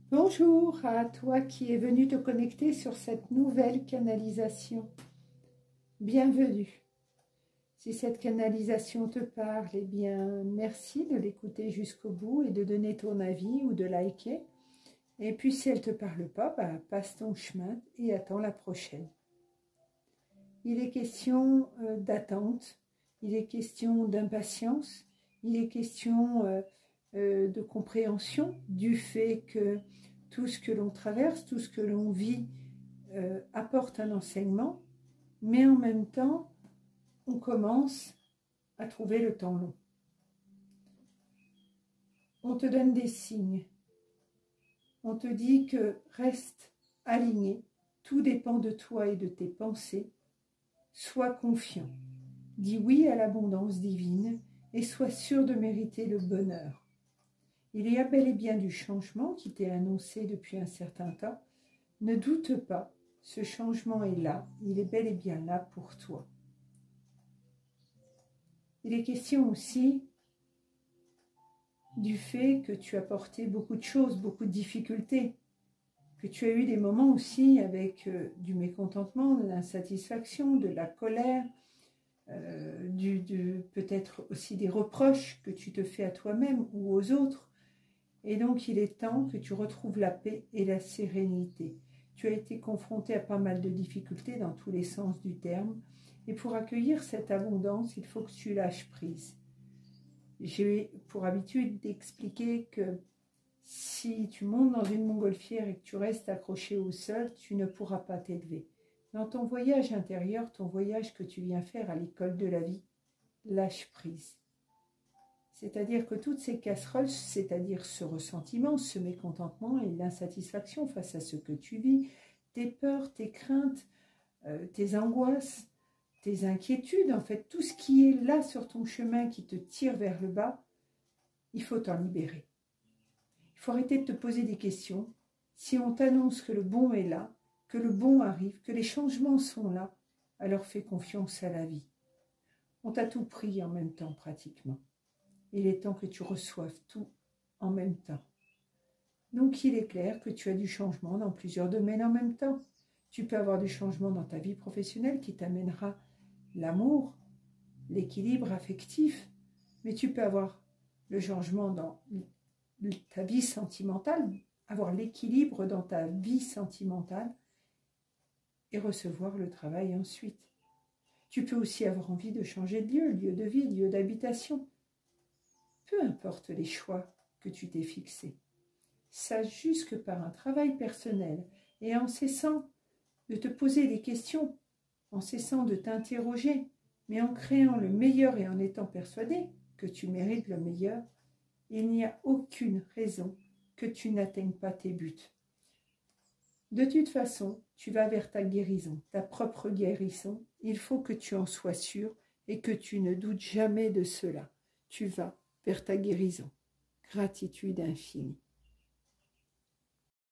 Bonjour à toi qui es venu te connecter sur cette nouvelle canalisation. Bienvenue. Si cette canalisation te parle, eh bien, merci de l'écouter jusqu'au bout et de donner ton avis ou de liker. Et puis, si elle ne te parle pas, passe ton chemin et attends la prochaine. Il est question d'attente, il est question d'impatience, il est question de compréhension du fait que tout ce que l'on traverse, tout ce que l'on vit apporte un enseignement, mais en même temps, on commence à trouver le temps long. On te donne des signes. On te dit que reste aligné, tout dépend de toi et de tes pensées. Sois confiant, dis oui à l'abondance divine et sois sûr de mériter le bonheur. Il y a bel et bien du changement qui t'est annoncé depuis un certain temps. Ne doute pas, ce changement est là, il est bel et bien là pour toi. Il est question aussi du fait que tu as porté beaucoup de choses, beaucoup de difficultés, que tu as eu des moments aussi avec du mécontentement, de l'insatisfaction, de la colère, peut-être aussi des reproches que tu te fais à toi-même ou aux autres. Et donc, il est temps que tu retrouves la paix et la sérénité. Tu as été confronté à pas mal de difficultés dans tous les sens du terme. Et pour accueillir cette abondance, il faut que tu lâches prise. J'ai pour habitude d'expliquer que si tu montes dans une montgolfière et que tu restes accroché au sol, tu ne pourras pas t'élever. Dans ton voyage intérieur, ton voyage que tu viens faire à l'école de la vie, lâche prise. C'est-à-dire que toutes ces casseroles, c'est-à-dire ce ressentiment, ce mécontentement et l'insatisfaction face à ce que tu vis, tes peurs, tes craintes, tes angoisses, tes inquiétudes, en fait, tout ce qui est là sur ton chemin qui te tire vers le bas, il faut t'en libérer. Il faut arrêter de te poser des questions. Si on t'annonce que le bon est là, que le bon arrive, que les changements sont là, alors fais confiance à la vie. On t'a tout pris en même temps pratiquement. Il est temps que tu reçoives tout en même temps. Donc, il est clair que tu as du changement dans plusieurs domaines en même temps. Tu peux avoir du changement dans ta vie professionnelle qui t'amènera l'amour, l'équilibre affectif, mais tu peux avoir le changement dans ta vie sentimentale, avoir l'équilibre dans ta vie sentimentale et recevoir le travail ensuite. Tu peux aussi avoir envie de changer de lieu de vie, lieu d'habitation. Peu importe les choix que tu t'es fixés. Sache juste que par un travail personnel et en cessant de te poser des questions, en cessant de t'interroger, mais en créant le meilleur et en étant persuadé que tu mérites le meilleur, il n'y a aucune raison que tu n'atteignes pas tes buts. De toute façon, tu vas vers ta guérison, ta propre guérison. Il faut que tu en sois sûr et que tu ne doutes jamais de cela. Tu vas vers ta guérison. Gratitude infinie.